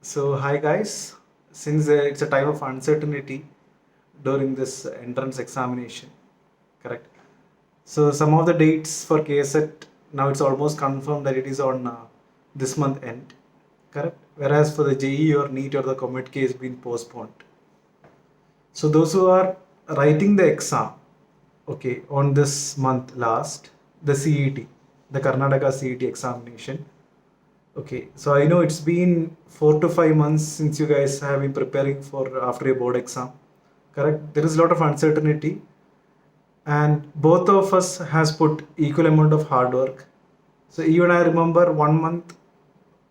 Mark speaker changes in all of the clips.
Speaker 1: So, hi guys. Since it's a time of uncertainty during this entrance examination, correct? So, some of the dates for KSET now it's almost confirmed that it is on this month end, correct? Whereas for the JE or NEET or the Comet K has been postponed. So, those who are writing the exam, okay, on this month last, the CET, the Karnataka CET examination. Okay, so I know it's been 4 to 5 months since you guys have been preparing for after a board exam. Correct? There is a lot of uncertainty, and both of us has put equal amount of hard work. So even I remember 1 month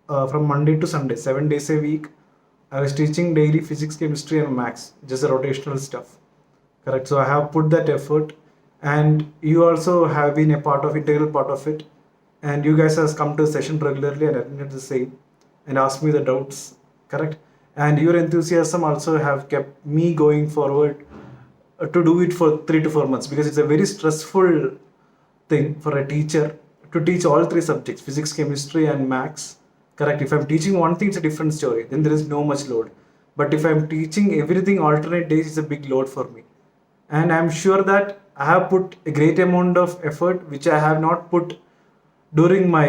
Speaker 1: from Monday to Sunday, 7 days a week, I was teaching daily physics, chemistry, and maths, just the rotational stuff. Correct. So I have put that effort, and you also have been a part of integral part of it, and you guys has come to session regularly and attended the same, and asked me the doubts. Correct. And your enthusiasm also have kept me going forward to do it for 3 to 4 months, because it's a very stressful thing for a teacher to teach all three subjects, physics, chemistry, and maths. Correct. If I'm teaching one thing, it's a different story, then there is no much load. But if I'm teaching everything alternate days, it's a big load for me, and I'm sure that I have put a great amount of effort which I have not put during my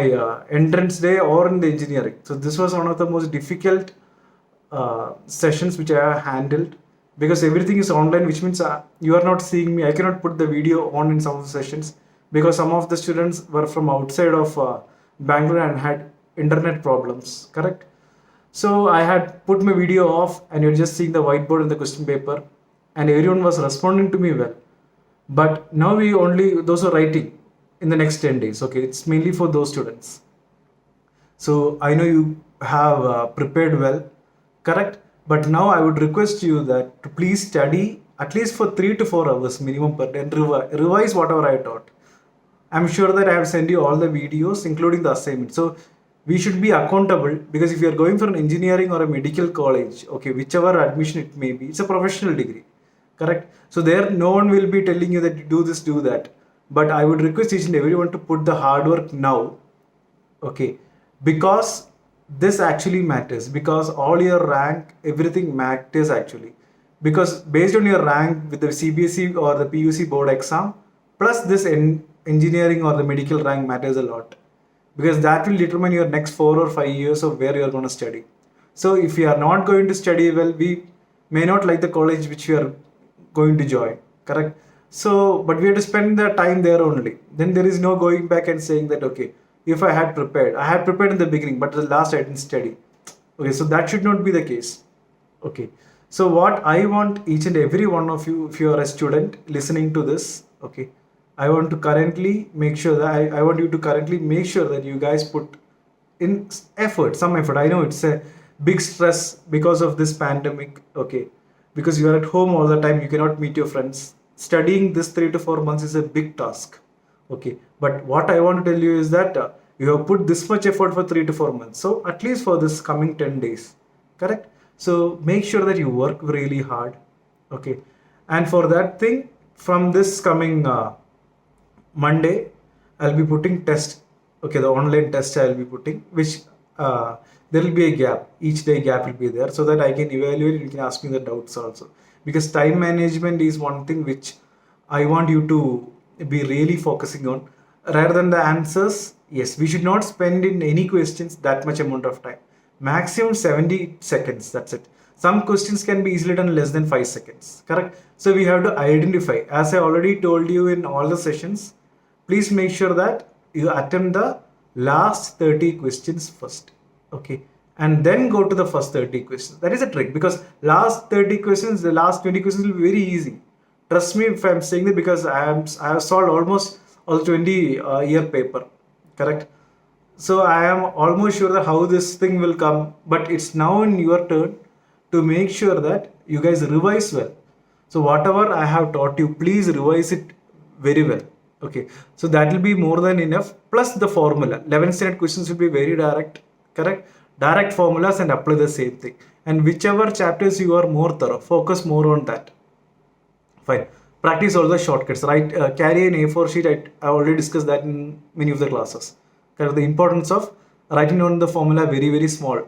Speaker 1: entrance day or in the engineering. So this was one of the most difficult sessions which I have handled, because everything is online, which means you are not seeing me. I cannot put the video on in some of the sessions because some of the students were from outside of Bangalore and had internet problems. Correct. So I had put my video off, and you're just seeing the whiteboard and the question paper, and everyone was responding to me well. But now we only those are writing in the next 10 days. Okay, it's mainly for those students. So I know you have prepared well, correct? But now I would request you that to please study at least for 3 to 4 hours minimum per day and revise whatever I taught. I'm sure that I have sent you all the videos, including the assignment. So we should be accountable, because if you are going for an engineering or a medical college, okay, whichever admission it may be, it's a professional degree, correct? So there, no one will be telling you that you do this, do that. But I would request each and everyone to put the hard work now, okay, because this actually matters, because all your rank, everything matters actually, because based on your rank with the CBSE or the PUC board exam plus this engineering or the medical rank matters a lot, because that will determine your next 4 or 5 years of where you are going to study. So if you are not going to study well, we may not like the college which you are going to join, correct? So but we have to spend the time there only, then there is no going back and saying that, okay, if I had prepared in the beginning, but the last I didn't study. Okay, so that should not be the case. Okay, so what I want each and every one of you, if you are a student listening to this, okay, I want to currently make sure that I want you to currently make sure that you guys put in effort, some effort. I know it's a big stress because of this pandemic, okay, because you are at home all the time, you cannot meet your friends. Studying this 3 to 4 months is a big task, okay. But what I want to tell you is that you have put this much effort for 3 to 4 months, so at least for this coming 10 days, correct? So make sure that you work really hard, okay. And for that thing, from this coming Monday, I'll be putting test. Okay, the online test I'll be putting, which there will be a gap. Each day gap will be there, so that I can evaluate. You can ask me the doubts also, because time management is one thing which I want you to be really focusing on, rather than the answers. Yes, we should not spend in any questions that much amount of time. Maximum 70 seconds. That's it. Some questions can be easily done in less than 5 seconds. Correct. So we have to identify. As I already told you in all the sessions, please make sure that you attempt the last 30 questions first, okay, and then go to the first 30 questions. That is a trick, because last 30 questions, the last 20 questions will be very easy. Trust me if I'm saying that, because I have solved almost all 20 year paper, correct? So I am almost sure that how this thing will come, but it's now in your turn to make sure that you guys revise well. So whatever I have taught you, please revise it very well. Okay, so that will be more than enough. Plus the formula, 11 standard questions will be very direct, correct? Direct formulas, and apply the same thing. And whichever chapters you are more thorough, focus more on that. Fine. Practice all the shortcuts, right? Carry an A4 sheet. I already discussed that in many of the classes. Correct? The importance of writing down the formula very, very small.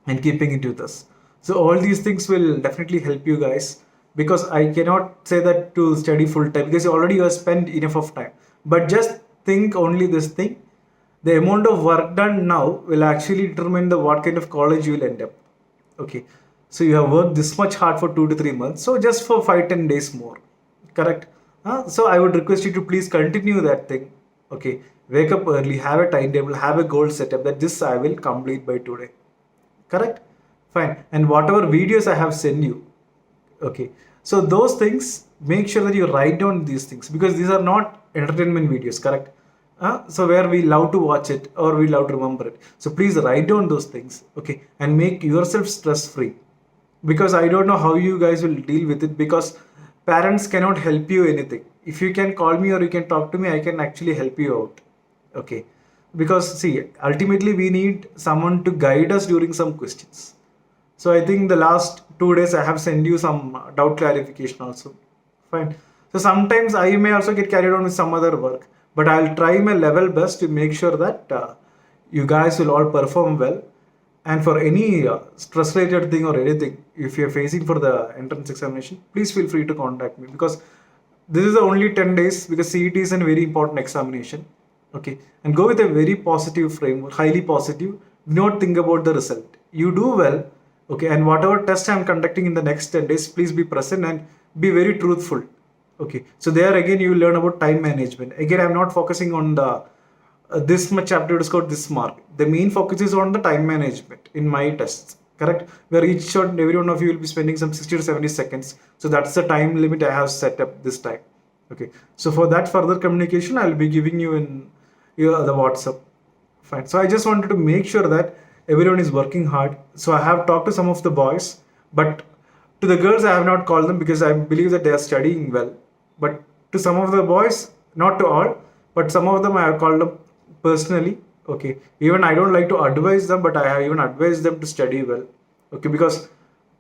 Speaker 1: and keeping it with us. So all these things will definitely help you guys, because I cannot say that to study full time because already you have spent enough of time. But just think only this thing: the amount of work done now will actually determine the what kind of college you will end up. Okay, so you have worked this much hard for 2 to 3 months, so just for 5-10 days more, correct? So I would request you to please continue that thing. Okay, wake up early, have a timetable, have a goal set up that this I will complete by today. Correct? Fine. And whatever videos I have sent you, okay. So those things, make sure that you write down these things, because these are not entertainment videos, correct? So where we love to watch it or we love to remember it. So please write down those things, okay, and make yourself stress free. Because I don't know how you guys will deal with it, because parents cannot help you anything. If you can call me or you can talk to me, I can actually help you out. Okay, because see, ultimately we need someone to guide us during some questions. So I think the last 2 days I have sent you some doubt clarification also. Fine. So sometimes I may also get carried on with some other work, but I'll try my level best to make sure that you guys will all perform well. And for any stress related thing or anything, if you're facing for the entrance examination, please feel free to contact me, because this is the only 10 days, because CET is a very important examination. Okay, and go with a very positive framework, highly positive. Do not think about the result. You do well, okay, and whatever test I'm conducting in the next 10 days, please be present and be very truthful. Okay, so there again you will learn about time management. Again, I'm not focusing on the this much chapter to score this mark. The main focus is on the time management in my tests, correct? Where each and every one of you will be spending some 60 to 70 seconds. So that's the time limit I have set up this time. Okay, so for that further communication, I'll be giving you in the WhatsApp. Fine. So I just wanted to make sure that everyone is working hard. So I have talked to some of the boys, but to the girls I have not called them because I believe that they are studying well. But to some of the boys, not to all, but some of them I have called them personally. Okay. Even I don't like to advise them, but I have even advised them to study well. Okay, because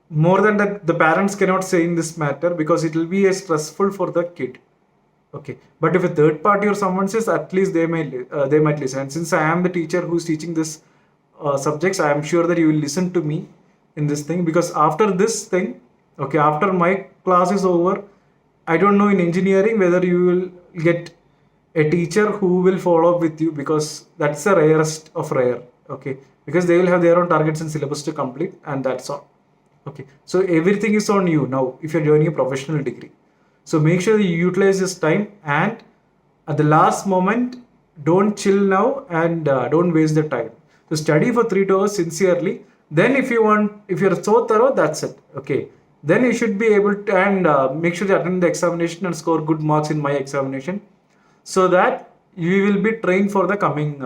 Speaker 1: more than that, the parents cannot say in this matter, because it will be a stressful for the kid. Okay, but if a third party or someone says, at least they might listen. And since I am the teacher who's teaching this subjects, I am sure that you will listen to me in this thing, because after this thing, okay, after my class is over, I don't know in engineering whether you will get a teacher who will follow up with you, because that's the rarest of rare. Okay, because they will have their own targets and syllabus to complete, and that's all. Okay, so everything is on you now if you're joining a professional degree. So make sure you utilize this time, and at the last moment, don't chill now, and don't waste the time. So study for 3 hours sincerely. Then if you want, if you're so thorough, that's it. Okay. Then you should be able to, and make sure you attend the examination and score good marks in my examination, so that you will be trained for the coming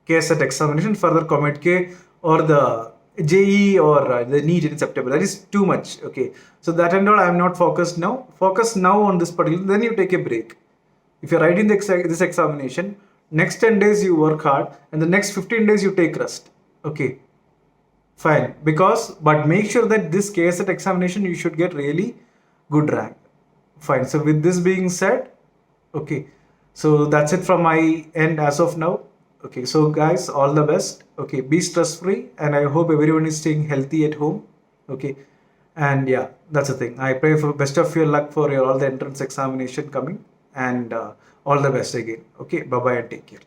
Speaker 1: KSET examination, further Comet K or the JE or the NEET in September. That is too much. Okay, so that and all I am not focused now. Focus now on this particular. Then you take a break. If you're writing this examination, next 10 days you work hard, and the next 15 days you take rest. Okay, fine. But make sure that this KSET examination you should get really good rank. Fine. So with this being said, okay, so that's it from my end as of now. Okay, so guys, all the best. Okay, be stress free, and I hope everyone is staying healthy at home. Okay, and yeah, that's the thing. I pray for best of your luck for your all the entrance examination coming, and all the best again. Okay, bye bye and take care.